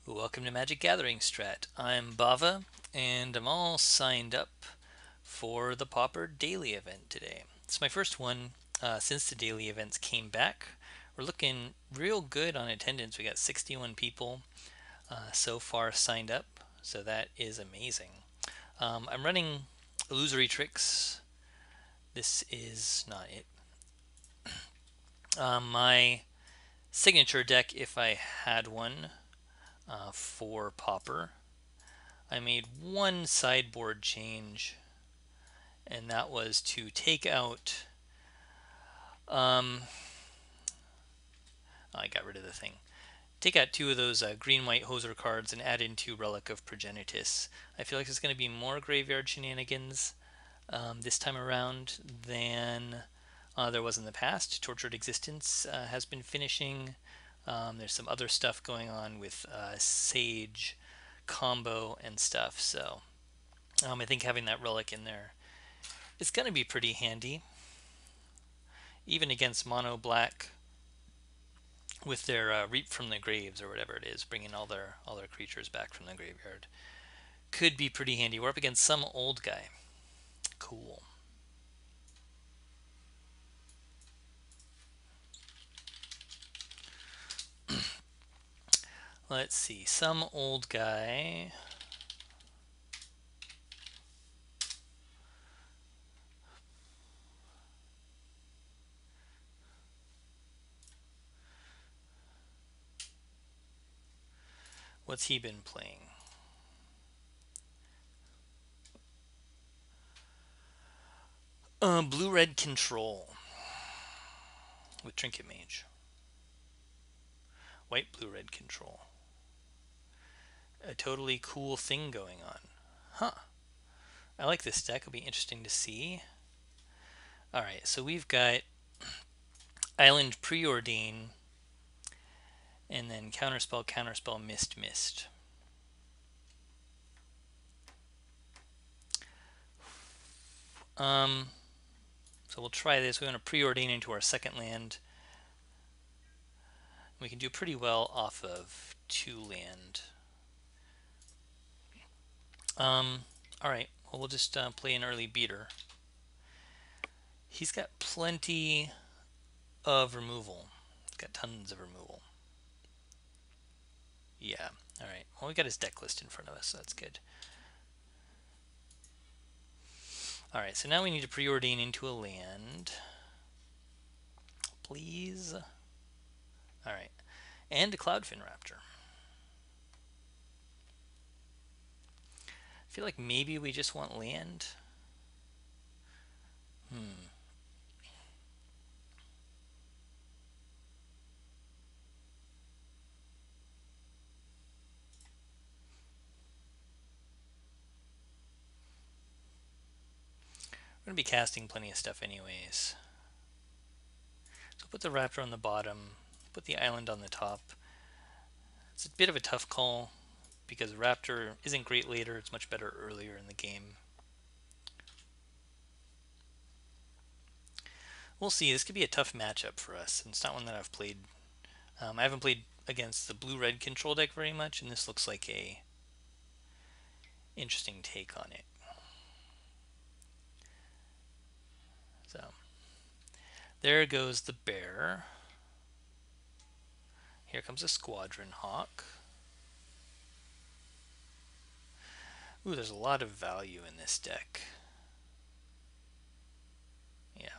Welcome to Magic Gathering Strat. I'm Bava, and I'm all signed up for the Pauper daily event today. It's my first one since the daily events came back. We're looking real good on attendance. We got 61 people so far signed up, so that is amazing. I'm running Illusory tricks. This is not it. My signature deck, if I had one, for Pauper. I made one sideboard change, and that was to take out. Um, I got rid of the thing. Take out two of those green-white hoser cards and add in two Relic of Progenitus. I feel like there's going to be more graveyard shenanigans this time around than there was in the past. Tortured Existence has been finishing. There's some other stuff going on with Sage combo and stuff, so I think having that relic in there is going to be pretty handy, even against mono black with their Reap from the Graves or whatever it is, bringing all their creatures back from the graveyard. Could be pretty handy. We're up against some old guy. Cool. Let's see. Some old guy. What's he been playing? Blue-red control with Trinket Mage. White blue-red control. A totally cool thing going on. Huh. I like this deck. It'll be interesting to see. Alright, so we've got Island Preordain, and then Counterspell, Counterspell, Mist, Mist. So we'll try this. We want to preordain into our second land. We can do pretty well off of 2 land. Alright, well, we'll just play an early beater. He's got plenty of removal. He's got tons of removal. Yeah, alright. Well, we got his deck list in front of us, so that's good. Alright, so now we need to preordain into a land. Please. Alright, and a Cloudfin Raptor. I feel like maybe we just want land. We're going to be casting plenty of stuff anyways. So put the Raptor on the bottom, put the island on the top. It's a bit of a tough call because Raptor isn't great later, it's much better earlier in the game. We'll see, this could be a tough matchup for us. It's not one that I've played. I haven't played against the blue-red control deck very much, and this looks like a interesting take on it. So there goes the bear. Here comes a Squadron Hawk. Ooh, there's a lot of value in this deck. Yeah.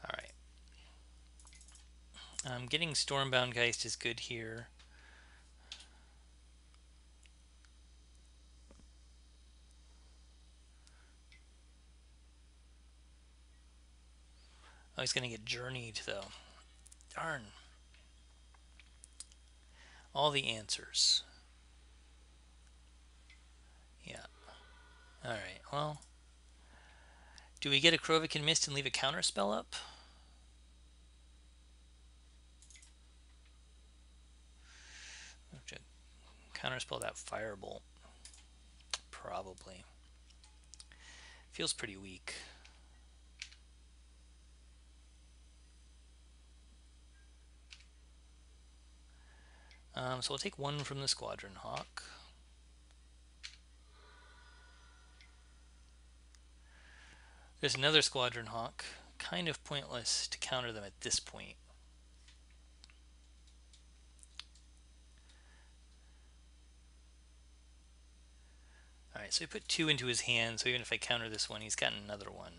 Alright. Getting Stormbound Geist is good here. Oh, he's going to get journeyed, though. Darn. All the answers. Yeah. Alright, well. Do we get a Krovikan Mist and leave a counterspell up? Counterspell that Firebolt. Probably. Feels pretty weak. So we'll take one from the Squadron Hawk. There's another Squadron Hawk. Kind of pointless to counter them at this point. Alright, so we put two into his hand, so even if I counter this one, he's got another one.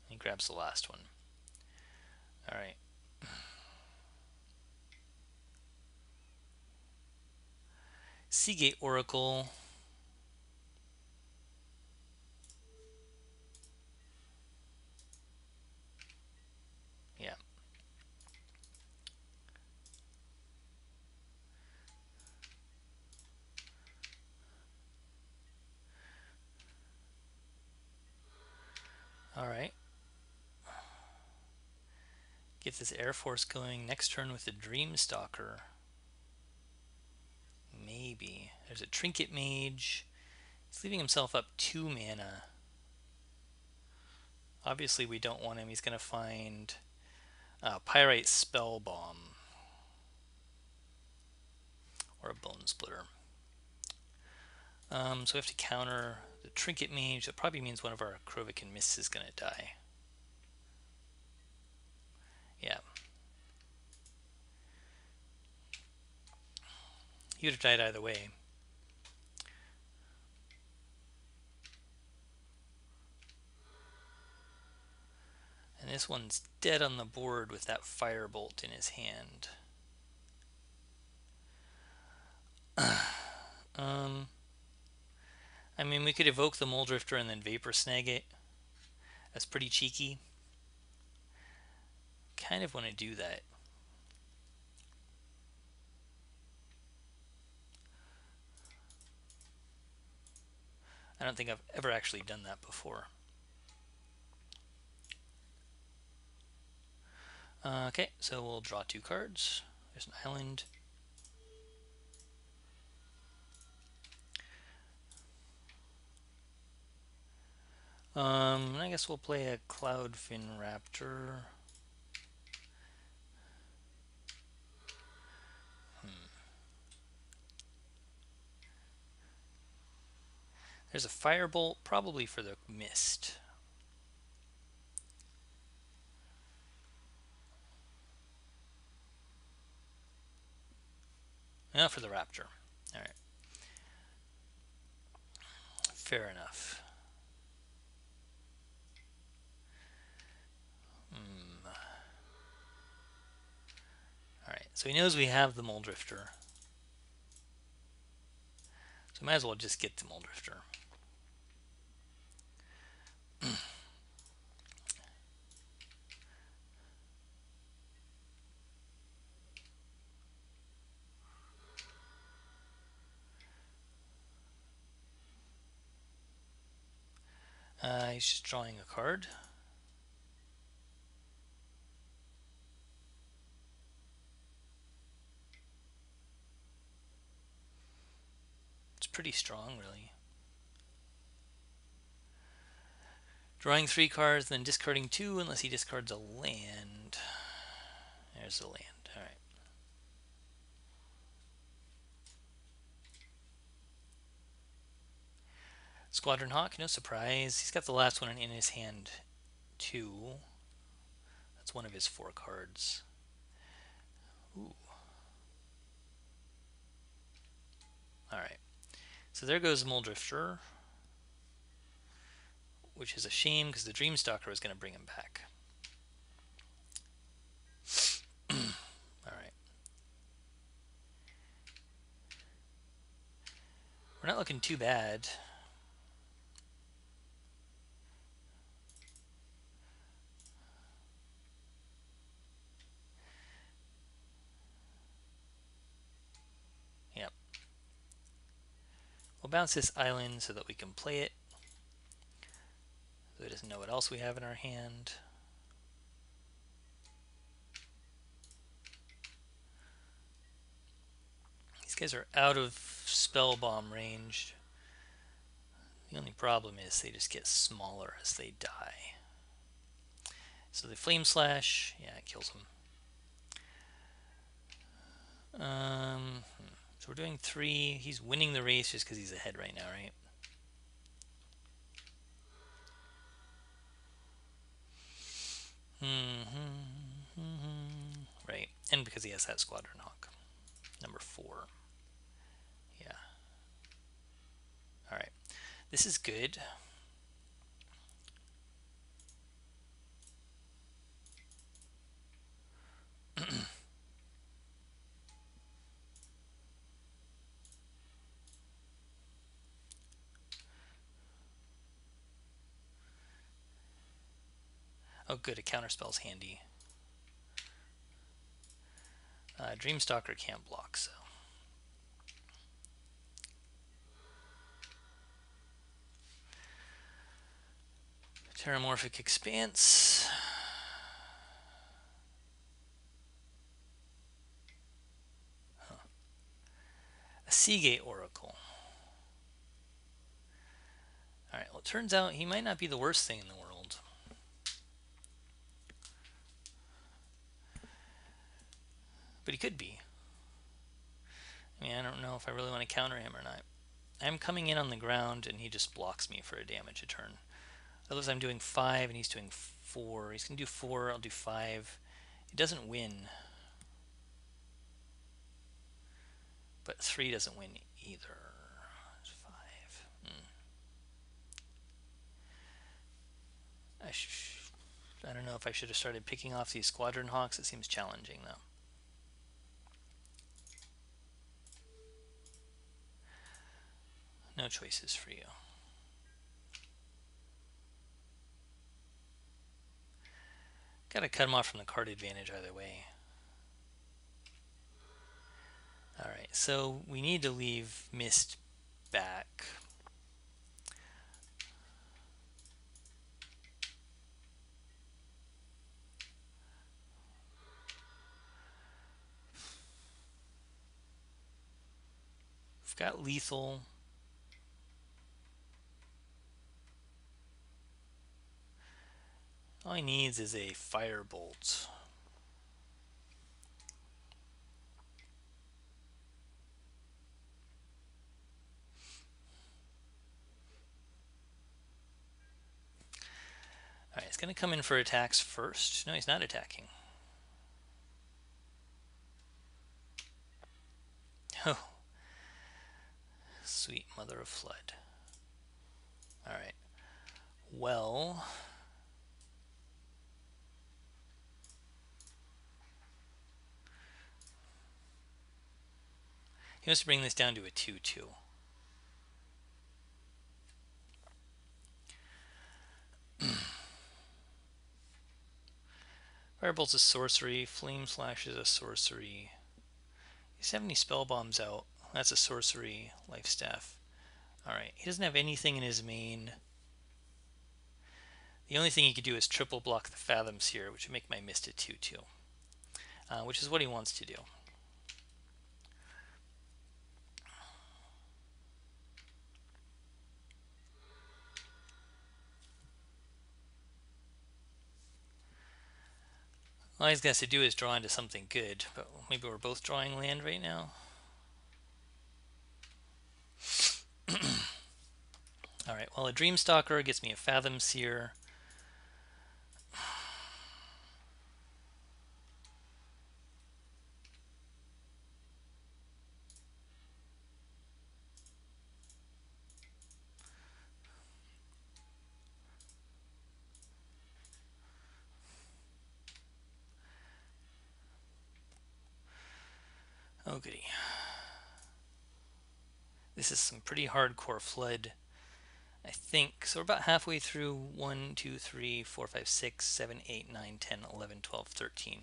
He grabs the last one. Alright. Seagate Oracle. Yeah. Alright. Get this Air Force going. Next turn with the Dream Stalker. Maybe. There's a Trinket Mage. He's leaving himself up 2 mana. Obviously we don't want him. He's going to find Pyrite Spell Bomb. Or a Bone Splitter. So we have to counter the Trinket Mage. That probably means one of our Krovikan Mists is going to die. Yeah. He would have died either way. And this one's dead on the board with that Firebolt in his hand. I mean, we could evoke the Moldrifter and then Vapor Snag it. That's pretty cheeky. Kind of want to do that. I don't think I've ever actually done that before. Okay, so we'll draw 2 cards. There's an island. I guess we'll play a Cloudfin Raptor. There's a Firebolt, probably for the Mist. No, for the Raptor. Alright. Fair enough. Alright, so he knows we have the Moldrifter. So might as well just get the Moldrifter. He's just drawing a card. It's pretty strong, really. Drawing 3 cards, then discarding 2 unless he discards a land. There's the land. Alright. Squadron Hawk, no surprise. He's got the last one in his hand, too. That's one of his 4 cards. Ooh. Alright. So there goes Moldrifter, which is a shame because the Dreamstalker was going to bring him back. Alright. We're not looking too bad. Yep. We'll bounce this island so that we can play it. So it doesn't know what else we have in our hand. These guys are out of spell bomb range. The only problem is they just get smaller as they die. So the Flame Slash, yeah, it kills them. So we're doing 3. He's winning the race just because he's ahead right now, right? Right, and because he has that Squadron Hawk. Number 4. Yeah. Alright. This is good. Oh good, a counterspell's handy. Dreamstalker can't block, so. Terramorphic Expanse. A Seagate Oracle. Alright, well it turns out he might not be the worst thing in the world. But he could be. I mean, I don't know if I really want to counter him or not. I'm coming in on the ground and he just blocks me for a damage a turn. Otherwise I'm doing 5 and he's doing 4. He's going to do 4, I'll do 5. He doesn't win. But 3 doesn't win either. 5. I don't know if I should have started picking off these Squadron Hawks. It seems challenging though. No choices for you. Gotta cut him off from the card advantage either way. Alright, so we need to leave Mist back. We've got lethal. All he needs is a firebolt. Alright, he's going to come in for attacks first. No, he's not attacking. Oh. Sweet mother of flood. Alright. Well. He wants to bring this down to a 2-2. Firebolt's a sorcery. Flame Slash is a sorcery. Does he have any spell bombs out? That's a sorcery. Life Staff. Alright, he doesn't have anything in his main. The only thing he could do is triple block the Fathoms here, which would make my Mist a 2-2. Which is what he wants to do. All he's got to do is draw into something good, but maybe we're both drawing land right now. Alright, well a Dreamstalker gets me a Fathom Seer. Oh goody. This is some pretty hardcore flood, I think. So we're about halfway through 1, 2, 3, 4, 5, 6, 7, 8, 9, 10, 11, 12, 13.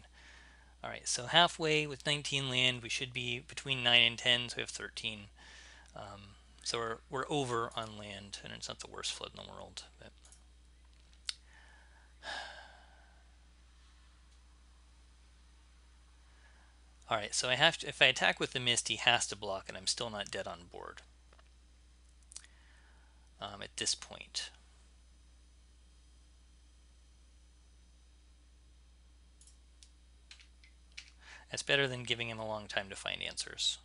Alright, so halfway with 19 land, we should be between 9 and 10, so we have 13. So we're over on land, and it's not the worst flood in the world. But alright, so I have to, if I attack with the Mist, he has to block, and I'm still not dead on board. at this point. That's better than giving him a long time to find answers.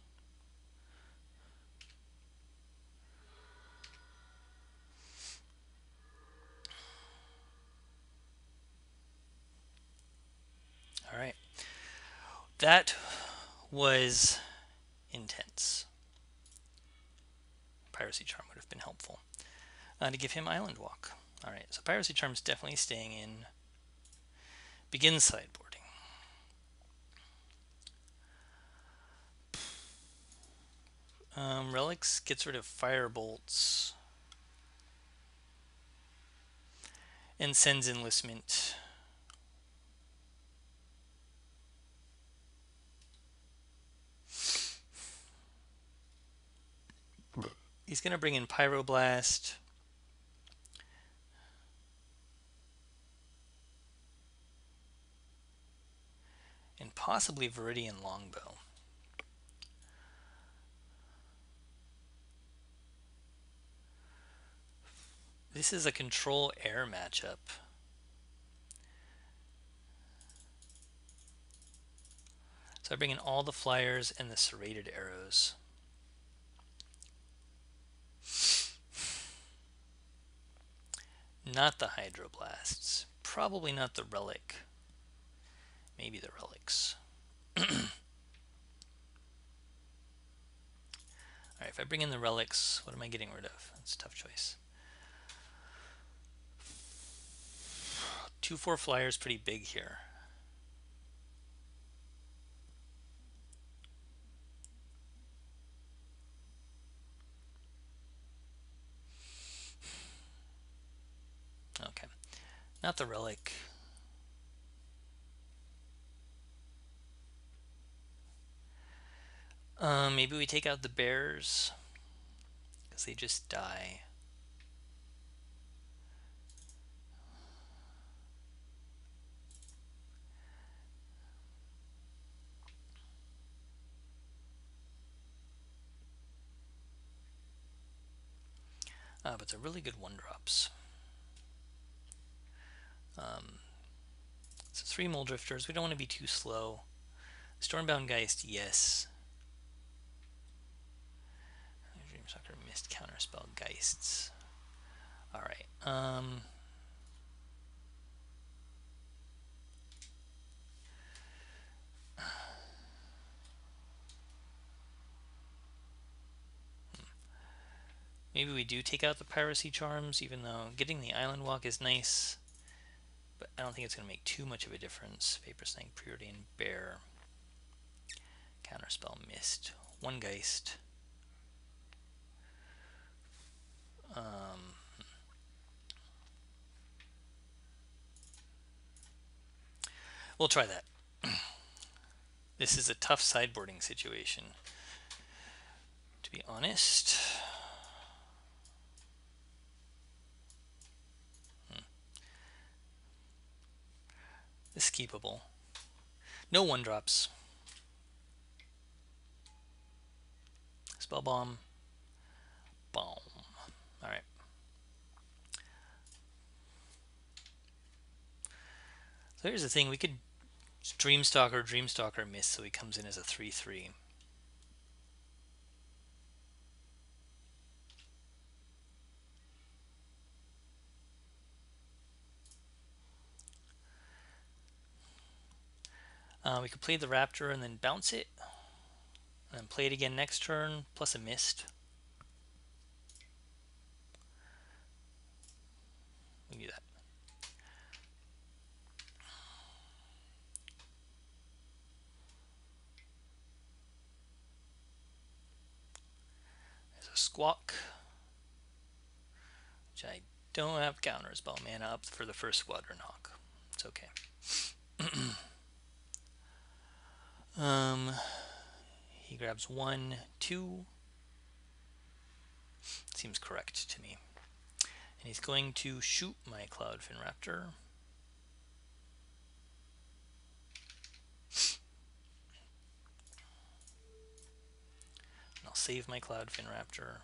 All right. That was intense. Piracy Charm would have been helpful. To give him Island Walk. All right, so Piracy Charm's definitely staying in. Begin sideboarding. Relics gets rid of Firebolts and sends Enlistment. He's going to bring in Pyroblast. And possibly Viridian Longbow. This is a control air matchup. So I bring in all the flyers and the serrated arrows. Not the Hydroblasts. Probably not the Relic. Maybe the Relics. Alright, if I bring in the Relics, what am I getting rid of? That's a tough choice. 2/4 flyers pretty big here. Okay, not the Relic. Maybe we take out the Bears because they just die. But they're really good 1-drops. So 3 Mole Drifters. We don't want to be too slow. Stormbound Geist, yes. Dreamstalker missed Counterspell Geists. Alright. Maybe we do take out the Piracy Charms, even though getting the Island Walk is nice. But I don't think it's going to make too much of a difference. Vapor Snake, Preordained Bear. Counterspell missed. 1 Geist. We'll try that. This is a tough sideboarding situation, to be honest. This is keepable. No 1-drops. Spell Bomb. Boom. Alright. So here's the thing. We could Dreamstalker miss, so he comes in as a 3/3. We could play the Raptor and then bounce it. And then play it again next turn, plus a mist. We can do that. There's a Squawk, which I don't have Counterspell mana up for the first Squadron Hawk. It's okay. He grabs 1, 2. Seems correct to me. And he's going to shoot my Cloudfin Raptor. And I'll save my Cloudfin Raptor.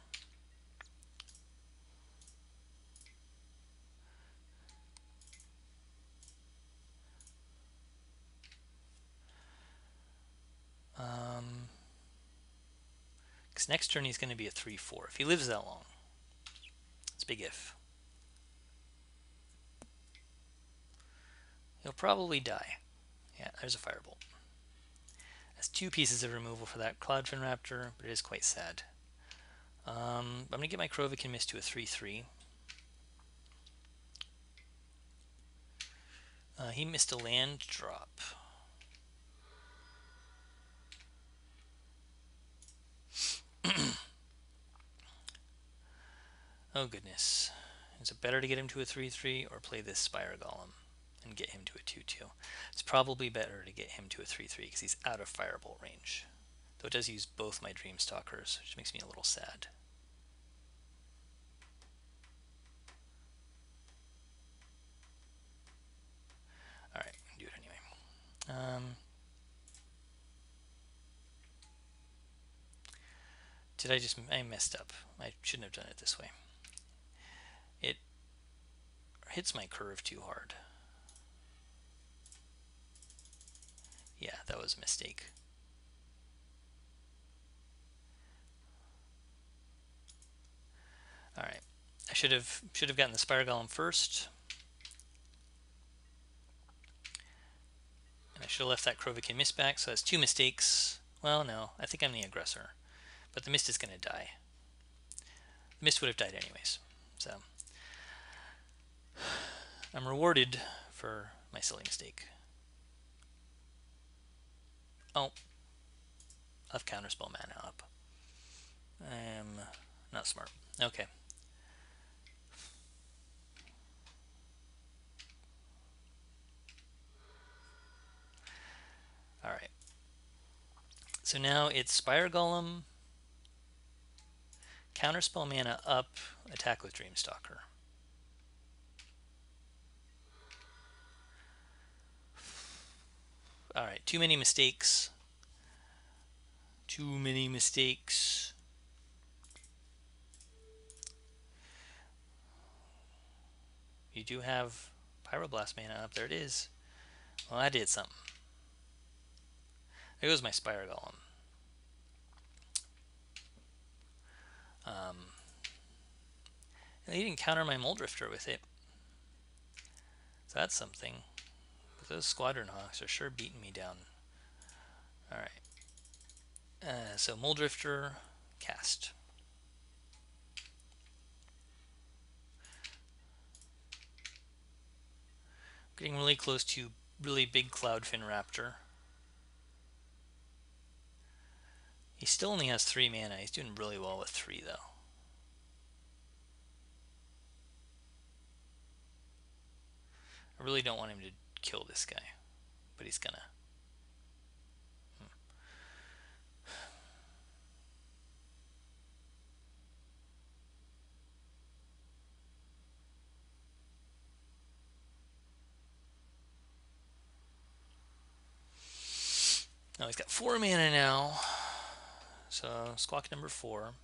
Because next turn he's going to be a 3/4 if he lives that long. It's a big if. He'll probably die. Yeah, there's a firebolt. That's 2 pieces of removal for that Cloudfin Raptor, but it is quite sad. I'm going to get my Krovikan Mist to a 3/3. He missed a land drop. Oh goodness. Is it better to get him to a 3/3 or play this Spire Golem and get him to a 2/2? It's probably better to get him to a 3/3 because he's out of Firebolt range. Though it does use both my Dreamstalkers, which makes me a little sad. Alright, do it anyway. I messed up. I shouldn't have done it this way. It hits my curve too hard. Yeah, that was a mistake. Alright. I should have gotten the Spire Golem first. And I should have left that Krovikan Mist back, so that's 2 mistakes. Well, no, I think I'm the aggressor. But the Mist is going to die. The Mist would have died anyways. So I'm rewarded for my silly mistake. Oh, I've counterspell mana up. I'm not smart. Okay. Alright. So now it's Spire Golem, counterspell mana up, attack with Dreamstalker. Alright, too many mistakes. Too many mistakes. You do have Pyroblast mana up. There it is. Well, I did something. There goes my Spire Golem. He didn't counter my Moldrifter with it. So that's something. But those Squadron Hawks are sure beating me down. Alright. So Moldrifter, cast. Getting really close to really big Cloudfin Raptor. He still only has 3 mana. He's doing really well with 3 though. I really don't want him to kill this guy, but he's gonna. Oh, he's got 4 mana now. So squawk number 4.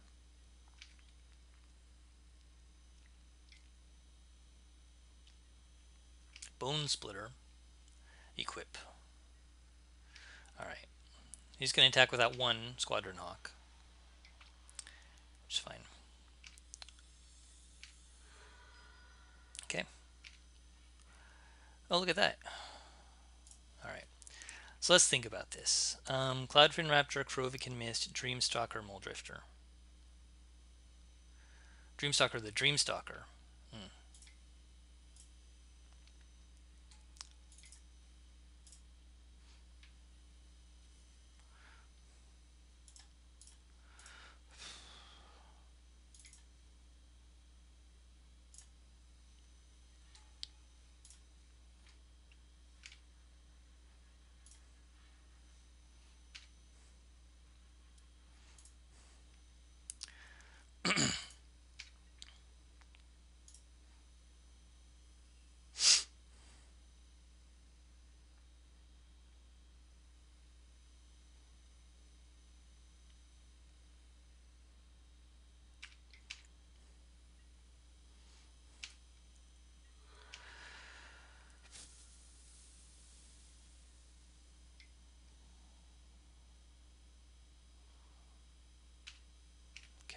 Bone Splitter. Equip. Alright. He's going to attack with that 1 Squadron Hawk. Which is fine. Okay. Oh, look at that. Alright. So let's think about this. Cloudfin Raptor, Krovikan Mist, Dreamstalker, Moldrifter. Dreamstalker the Dreamstalker.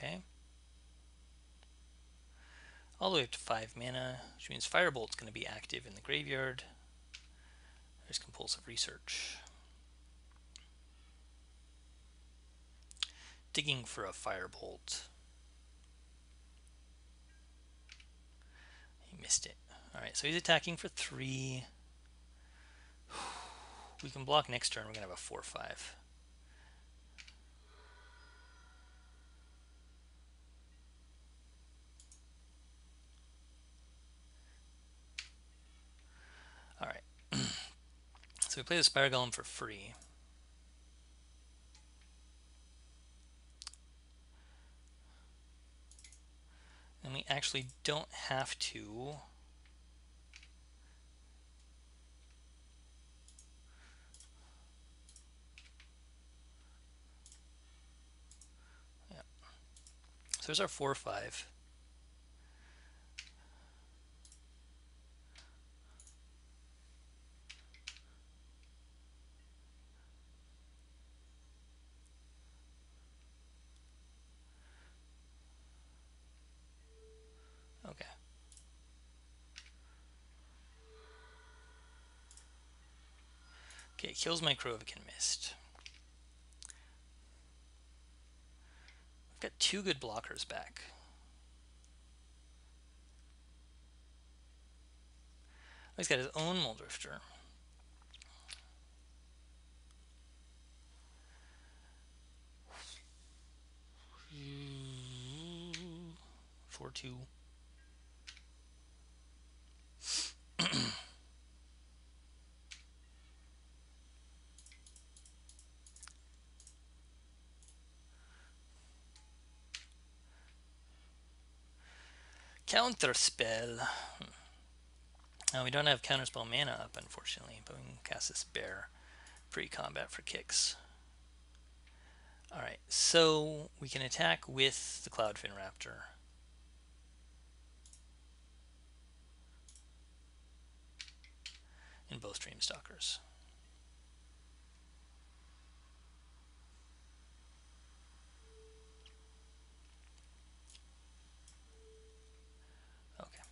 Okay. All the way up to 5 mana, which means Firebolt's going to be active in the graveyard. There's Compulsive Research. Digging for a Firebolt. He missed it. Alright, so he's attacking for 3. We can block next turn. We're going to have a 4/5. Alright. So we play the Spire Golem for free. And we actually don't have to. Yeah. So there's our 4/5. Okay. Okay, kills my Krovikan Mist. We've got 2 good blockers back. He's got his own Muldrifter. Mm, 4/2. Counter spell. We don't have counterspell mana up, unfortunately, but we can cast this bear pre-combat for kicks. Alright, so we can attack with the Cloudfin Raptor. In both Dreamstalkers. Okay.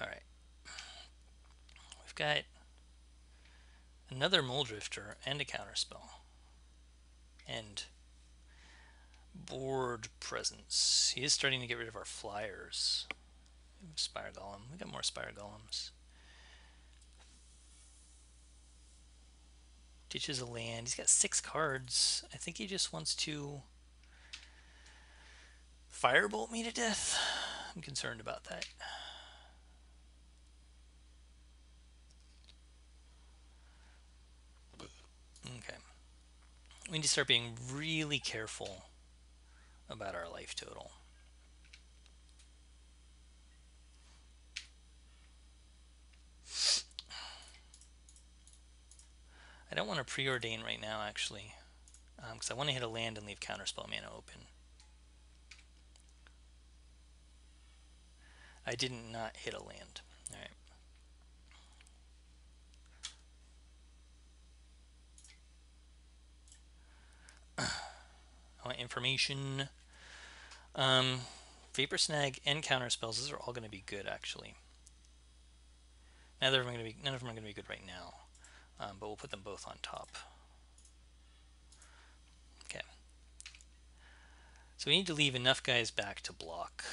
Alright. We've got another Muldrifter and a counterspell. And board presence. He is starting to get rid of our flyers. Spire Golem. We got more Spire Golems. Ditches a land. He's got 6 cards. I think he just wants to Firebolt me to death. I'm concerned about that. Okay. We need to start being really careful about our life total. I don't want to preordain right now, actually, because I want to hit a land and leave counterspell mana open. I did not hit a land. All right. I want information. Vapor Snag and counterspells. Those are all going to be good, actually. None of them are going to be good right now, but we'll put them both on top. Okay. So we need to leave enough guys back to block.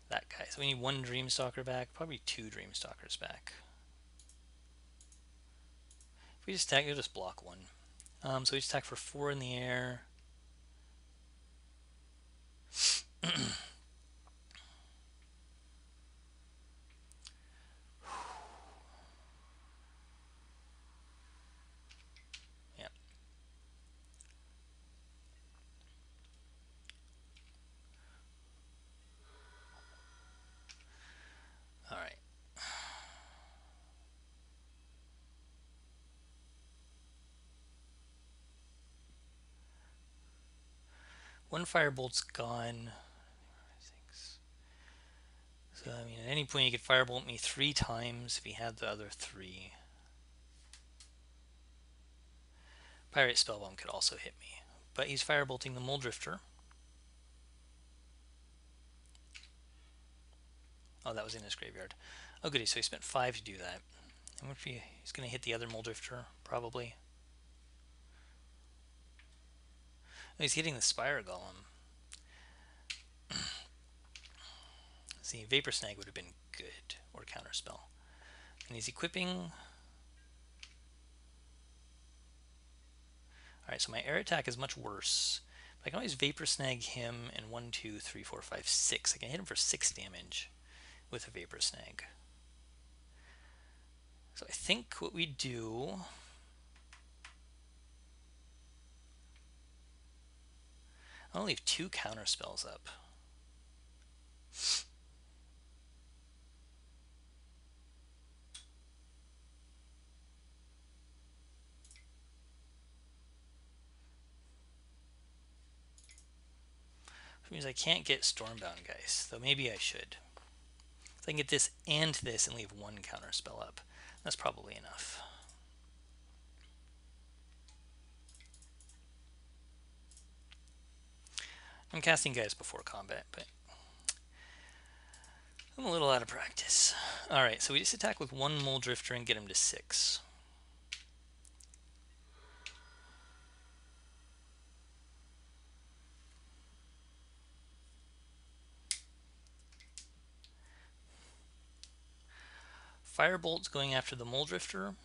That guy. So we need 1 Dreamstalker back, probably 2 Dreamstalkers back. If we just attack, we'll just block 1. So we just attack for 4 in the air. Yeah. All right. One Firebolt's gone. So, I mean, at any point he could firebolt me 3 times if he had the other 3. Pirate Spellbomb could also hit me. But he's firebolting the Mole Drifter. Oh, that was in his graveyard. Oh, goody, so he spent 5 to do that. I wonder if he's going to hit the other Mole Drifter, probably. Oh, he's hitting the Spire Golem. See, Vapor Snag would have been good, or Counterspell. And he's equipping... Alright, so my air attack is much worse. But I can always Vapor Snag him in 1, 2, 3, 4, 5, 6. I can hit him for 6 damage with a Vapor Snag. So I think what we do... I'll leave 2 counter spells up. Which means I can't get Stormbound Geist, though maybe I should. So I can get this and this and leave 1 counter spell up. That's probably enough. I'm casting Geist before combat, but I'm a little out of practice. Alright, so we just attack with 1 Mole Drifter and get him to 6. Firebolt's going after the Mole Drifter.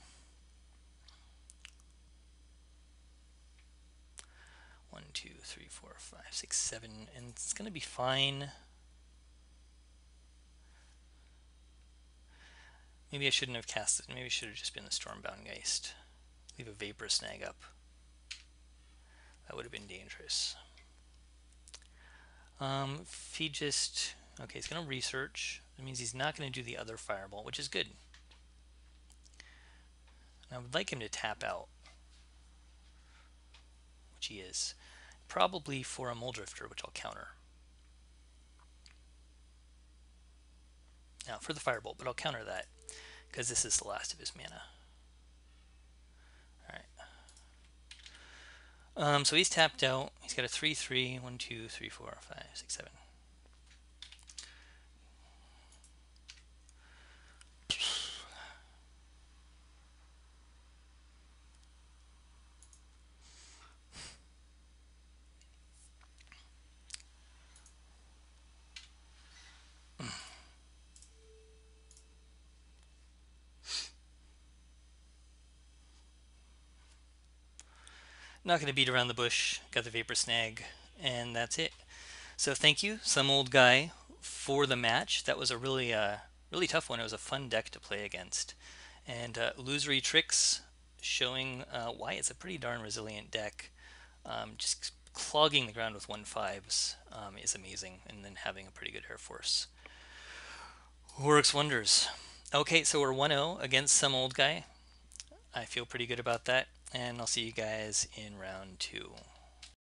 1, 2, 3, 4, 5, 6, 7, and it's going to be fine. Maybe I shouldn't have cast it. Maybe it should have just been the Stormbound Geist. Leave a Vapor Snag up. That would have been dangerous. If he just... Okay, he's going to research. That means he's not going to do the other Firebolt, which is good. And I would like him to tap out, which he is. Probably for a Mole Drifter, which I'll counter. Now, for the Firebolt, but I'll counter that, because this is the last of his mana. Alright. So he's tapped out. He's got a 3/3. 1, 2, 3, 4, 5, 6, 7. Not going to beat around the bush. Got the Vapor Snag, and that's it. So thank you, Some Old Guy, for the match. That was a really tough one. It was a fun deck to play against. And Illusory Tricks showing why it's a pretty darn resilient deck. Just clogging the ground with 1/5s is amazing, and then having a pretty good air force works wonders. Okay, so we're 1-0 against Some Old Guy. I feel pretty good about that, and I'll see you guys in round 2.